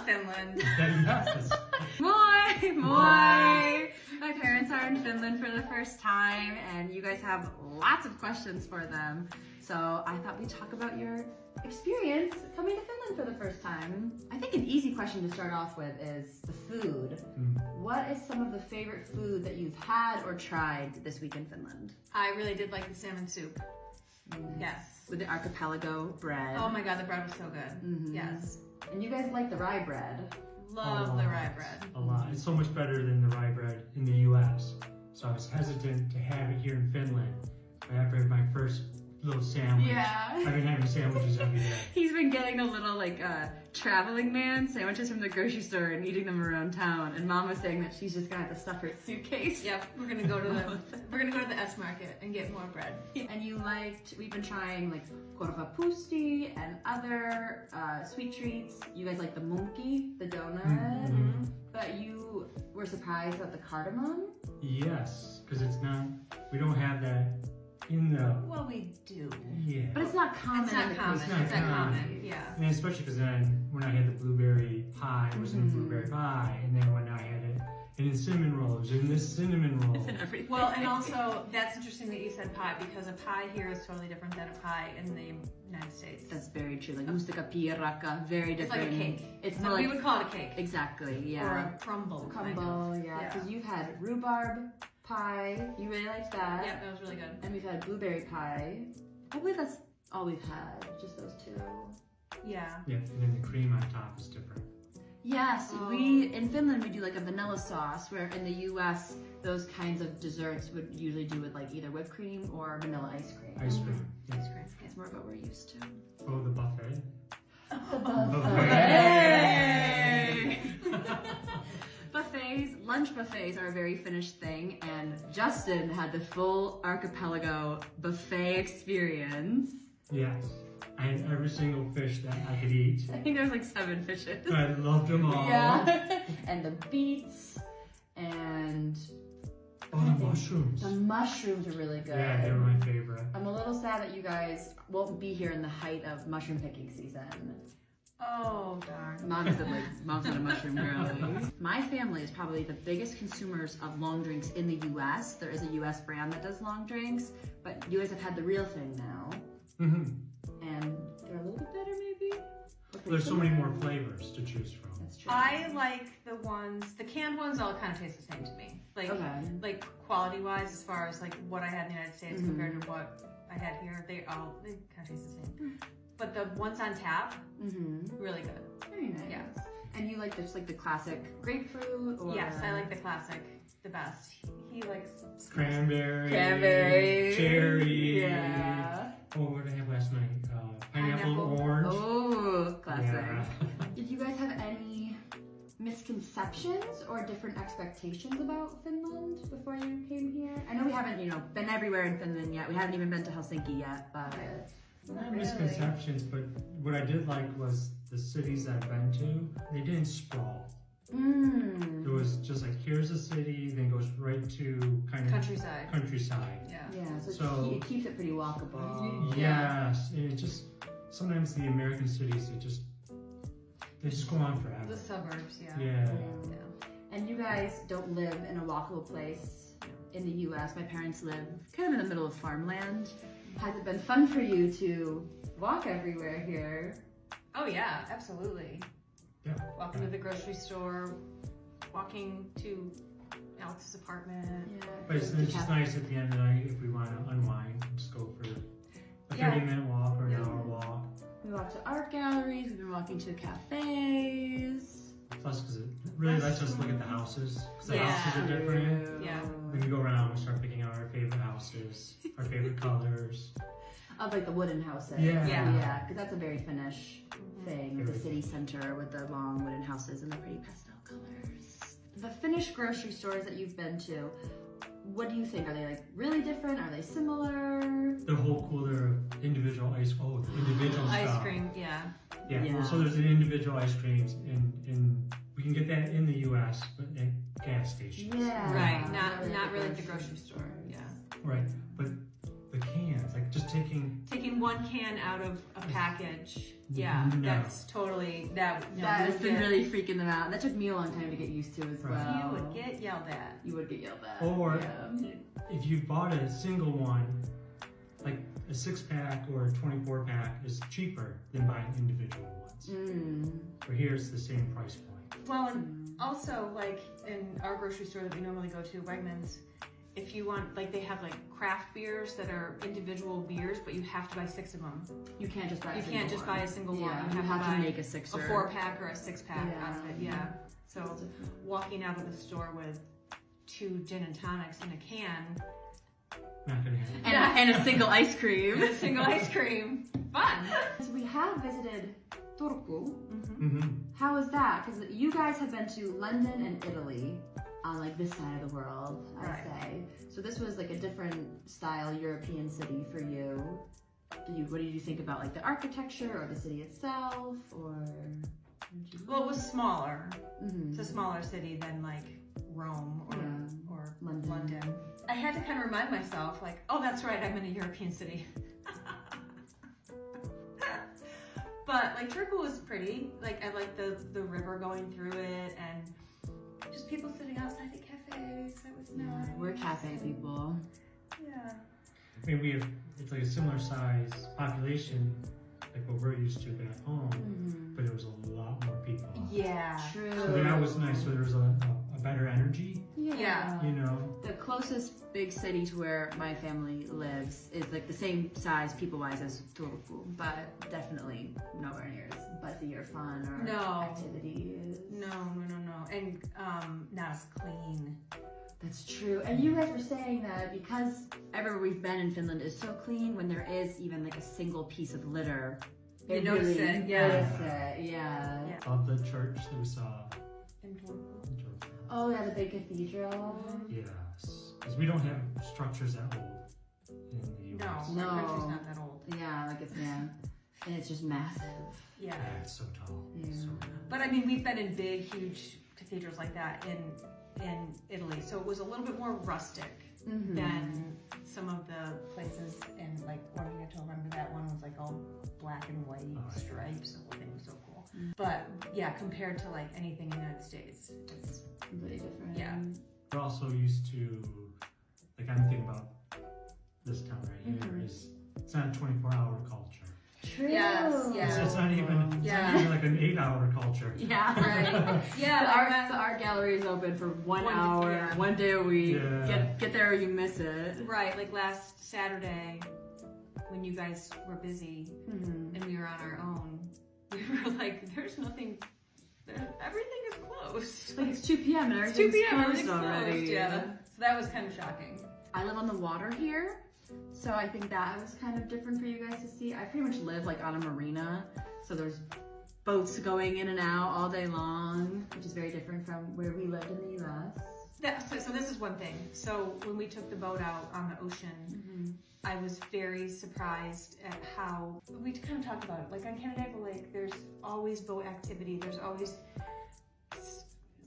Finland. Yes. Moi! Moi! My parents are in Finland for the first time, and you guys have lots of questions for them. So I thought we'd talk about your experience coming to Finland for the first time. I think an easy question to start off with is the food. What is some of the favorite food that you've had or tried this week in Finland? I really did like the salmon soup. Yes. With the archipelago bread. Oh my god, the bread was so good. Yes. And you guys like the rye bread. Love the rye bread. A lot. It's so much better than the rye bread in the U.S. So I was hesitant to have it here in Finland. But after my first little sandwich, Yeah. I've been having sandwiches every day. He's been getting the little traveling man sandwiches from the grocery store and eating them around town. And Mom was saying that she's just gonna have to stuff her suitcase. Yep, we're gonna go to the S Market and get more bread. And we've been trying like korvapusti and other sweet treats. You guys like the munki, the donut, but you were surprised at the cardamom? Yes, because we don't have that in the... Well, we do. Yeah. But it's not common. It's not common. It's not common. Yeah. And especially because then when I had the blueberry pie, it was in the blueberry pie. And then when I had it in the cinnamon rolls, in this cinnamon roll. It's in everything. Well, and also, that's interesting that you said pie, because a pie here is totally different than a pie in the United States. That's very true. Like mustika piirakka, very different. It's like a cake. It's So more we like, would call it a cake. exactly, yeah. Or a crumble. Crumble, yeah. Because you've had rhubarb pie. You really liked that. Yeah, that was really good. And we've had blueberry pie. I believe that's all we've had, just those two. Yeah. Yeah, and then the cream on top is different. Yes, in Finland we do like a vanilla sauce, where in the US those kinds of desserts would usually do with like either whipped cream or vanilla ice cream. Ice cream. Yes. Ice cream. It's more of what we're used to. Oh, the buffet. The Buffets, lunch buffets are a very Finnish thing, and Justin had the full archipelago buffet experience. Yes. I had every single fish that I could eat. I think there was like 7 fishes. I loved them all. Yeah. And the beets, and Oh, the mushrooms. the mushrooms are really good. Yeah, they were my favorite. I'm a little sad that you guys won't be here in the height of mushroom picking season. Oh, darn. Mom's not a mushroom girl. My family is probably the biggest consumers of long drinks in the US. There is a US brand that does long drinks, but you guys have had the real thing now. And they're a little bit better maybe? There's so many more flavors to choose from. That's true. I like the canned ones all kind of taste the same to me. Like quality wise, as far as like what I had in the United States compared to what I had here, they kind of taste the same. But the ones on tap, really good. Very nice. Yeah. And you like just like the classic grapefruit? Or... Yes, I like the classic the best. He likes Cranberry. Cherry. Yeah. Oh, what did I have last night? Pineapple orange. Oh, classic. Yeah. Did you guys have any misconceptions or different expectations about Finland before you came here? I know we haven't, been everywhere in Finland yet. We haven't even been to Helsinki yet, but... Not misconceptions, but what I did like was the cities I've been to, they didn't sprawl. It was just like, here's a city, then goes right to kind of countryside. Yeah, so it keeps it pretty walkable. Yes, and it just, sometimes the American cities, they just go on forever. The suburbs, Yeah. And you guys don't live in a walkable place in the US. My parents live kind of in the middle of farmland. Has it been fun for you to walk everywhere here? Oh yeah, absolutely. Yeah. Walking to the grocery store, walking to Alex's apartment. Yeah. But it's just nice at the end of the night if we want to unwind, just go for a 30-minute walk or an hour walk. We walk to art galleries, we've been walking to cafes. Plus, because it really lets us look at the houses, because the houses are different. Yeah. When we go around, we start picking out our favorite houses, our favorite colors. Of like the wooden houses. Yeah. Because that's a very Finnish thing, the city center with the long wooden houses and the pretty pastel colors. The Finnish grocery stores that you've been to, what do you think? Are they like really different? Are they similar? The whole cooler of individual individual Ice stuff. cream, yeah. Yeah. So there's an individual ice creams in we can get that in the US, but at gas stations. Yeah. Right. Not really at the grocery store. Yeah. Right. But the cans, like just taking eating one can out of a package, yeah, No. that's totally, that That's been really freaking them out. That took me a long time to get used to as Right. well. You would get yelled at. You would get yelled at. Or yeah. if you bought a single one, like a 6-pack or a 24-pack is cheaper than buying individual ones. But here's the same price point. Well, and also, like, in our grocery store that we normally go to, Wegmans, if you want, like, they have, like, craft beers that are individual beers, but you have to buy 6 of them. You can't just buy a You single can't just one. buy a single Yeah, one. you have to buy make a 6er. a 4-pack or a 6-pack Yeah. out of it, yeah. So walking out of the store with 2 gin and tonics in a can Not gonna happen. And a single ice cream. and a single ice cream, fun. So we have visited Turku. Mm-hmm. How was that? Because you guys have been to London and Italy on like this side of the world, I'd Right. say. So this was like a different style European city for you. What did you think about like the architecture or the city itself, or? Well, it was smaller. Mm-hmm. It's a smaller city than like Rome or London. London. I had to kind of remind myself, like, oh, that's right, I'm in a European city. But like Turku was pretty. Like I liked the river going through it and just people sitting outside at cafes. That was nice. We're cafe people. Yeah. I mean, it's like a similar size population, like what we're used to back home, but it was a lot more people. Yeah. True. So that was nice. So there was a better energy, Yeah. you know. The closest big city to where my family lives is like the same size people-wise as Turku, but definitely nowhere near as buzzy or fun or activities. No. And not as clean. That's true. And you guys were saying that because everywhere we've been in Finland is so clean, when there is even like a single piece of litter, You notice it, yeah. Notice it, yeah. Of the church that we saw. In Turku. Oh yeah, the big cathedral. Yes, because we don't have structures that old in the US. No, our country's not that old. Yeah, like and it's just massive. Yeah. Yeah, it's so tall. Yeah. So, But I mean, we've been in big, huge cathedrals like that in Italy, so it was a little bit more rustic than some of the places in like Orvieto. Remember that one was like all black and white stripes. The whole thing was so cool. But yeah, compared to like anything in the United States, it's completely different. Yeah. we're also used to, like I'm thinking about this town right here, is it's not a 24-hour culture. True. Yes, yeah. It's not even like an 8-hour culture. Yeah. right. Yeah, The art gallery is open for one One- hour, yeah. 1 day a week. Yeah. Get there or you miss it. right. Like last Saturday, when you guys were busy and we were on our own, we were like, "There's nothing. Everything is closed." Like it's 2 p.m. and It's 2 everything's p.m. closed Everything's already. closed. Yeah. So that was kind of shocking. I live on the water here, so I think that was kind of different for you guys to see. I pretty much live like on a marina, so there's boats going in and out all day long, which is very different from where we lived in the U.S. So this is one thing. So when we took the boat out on the ocean, I was very surprised at how we kind of talked about it. Like on Canandaigua Lake, there's always boat activity. There's always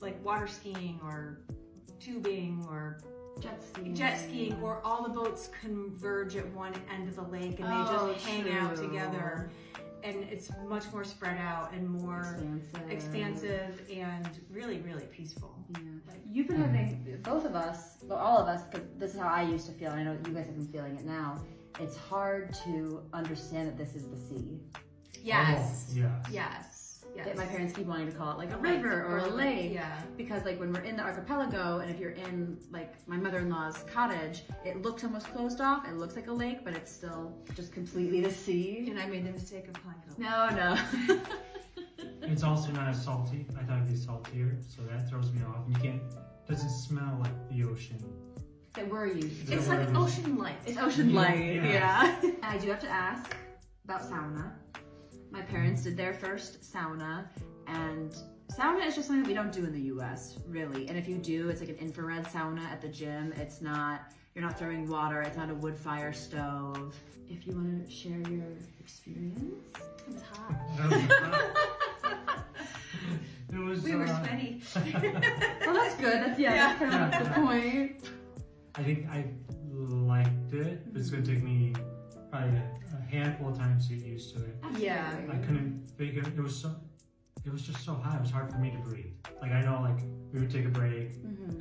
like water skiing or tubing or jet skiing, or all the boats converge at one end of the lake and they just hang out together. And it's much more spread out and more expansive and really, really peaceful. Yeah. You've been having, both of us, well, all of us, because this is how I used to feel, and I know you guys have been feeling it now, it's hard to understand that this is the sea. Yes. Oh, yes. Yes. Yes. My parents keep wanting to call it like a river or a lake. Yeah. Because like when we're in the archipelago, and if you're in like my mother-in-law's cottage, it looks almost closed off. It looks like a lake, but it's still just completely the sea. And I made the mistake of calling it a No. It's also not as salty. I thought it'd be saltier, so that throws me off. And it doesn't smell like the ocean. That we're used to. It's like ocean light. It's ocean light, Yeah. And I do have to ask about sauna. My parents did their first sauna, and sauna is just something that we don't do in the US, really. And if you do, it's like an infrared sauna at the gym. It's not, you're not throwing water, it's not a wood fire stove. If you want to share your experience. It was hot. It was. We were sweaty. Well, that's good. That's that's kind of the point. I think I liked it, but it's gonna take me probably a handful of times to get used to it. Yeah. I couldn't figure, it was just so hot, it was hard for me to breathe. Like I know like we would take a break,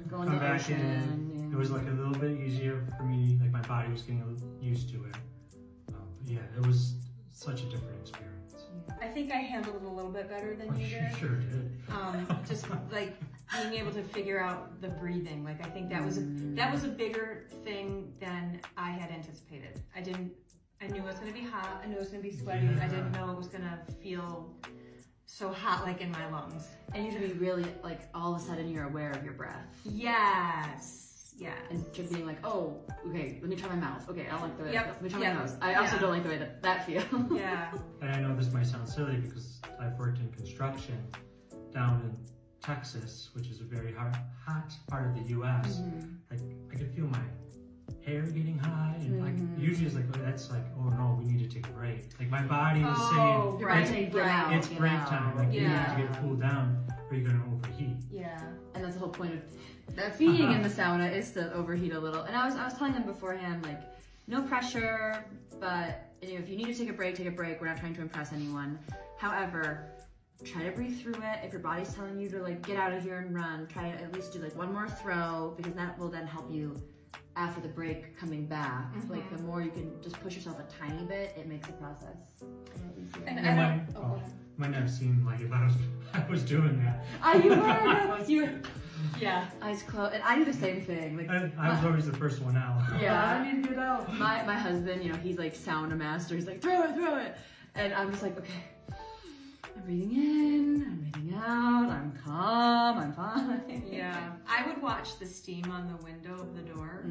Go come back in, it was like a little bit easier for me, like my body was getting used to it. Yeah, it was such a different experience. I think I handled it a little bit better than you did. Sure did. Just like being able to figure out the breathing. Like I think that was a bigger thing than I had anticipated. I knew it was gonna be hot, I knew it was gonna be sweaty, Yeah. I didn't know it was gonna feel so hot like in my lungs. And you should be really like all of a sudden you're aware of your breath. Yes. Yeah. And just being like, oh, okay, let me try my mouth. Okay, I don't like the way that feels. Let me try my nose. I Yeah. also don't like the way that feels. Yeah. And I know this might sound silly because I've worked in construction down in Texas, which is a very hot part of the U.S. Like I could feel my hair getting hot, and like usually it's like, oh, that's like, oh no, we need to take a break. Like my body was saying, You're saying get out. it's break time. Like you need to get cooled down, or you're gonna overheat. Yeah. And that's the whole point of being in the sauna is to overheat a little. And I was telling them beforehand, like, no pressure, but if you need to take a break, take a break. We're not trying to impress anyone. However, try to breathe through it. If your body's telling you to like get out of here and run, try to at least do like one more throw, because that will then help you after the break coming back. Like the more you can just push yourself a tiny bit, it makes the process a little easier. And You might not have seen like if I was doing that. You were. Yeah. Eyes closed, and I do the same thing. Like I was always the first one out. Yeah. I need to get out. My husband, you know, he's like sauna master. He's like, throw it. And I'm just like, okay, I'm breathing in, I'm breathing out, I'm calm, I'm fine. Yeah. I would watch the steam on the window of the door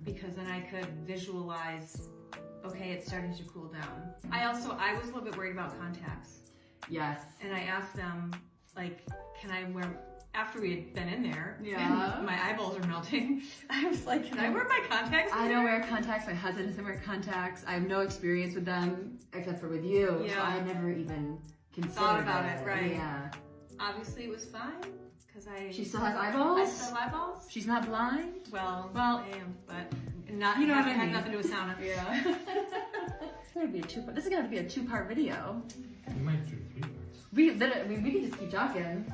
because then I could visualize, okay, it's starting to cool down. I was a little bit worried about contacts. Yes. And I asked them, like, can I wear, after we had been in there, Yeah. and my eyeballs are melting, I was like, can I wear my contacts? I don't wear contacts. My husband doesn't wear contacts. I have no experience with them except for with you. So Yeah. I never even considered Thought about it, right. Yeah. Obviously it was fine, because She still has eyeballs? I still have eyeballs? She's not blind? Well, Well, I am, but not, you know what I had mean. nothing to do with sauna. Yeah. This is gonna be a two-part video. We might do 3 parts. We could just keep talking.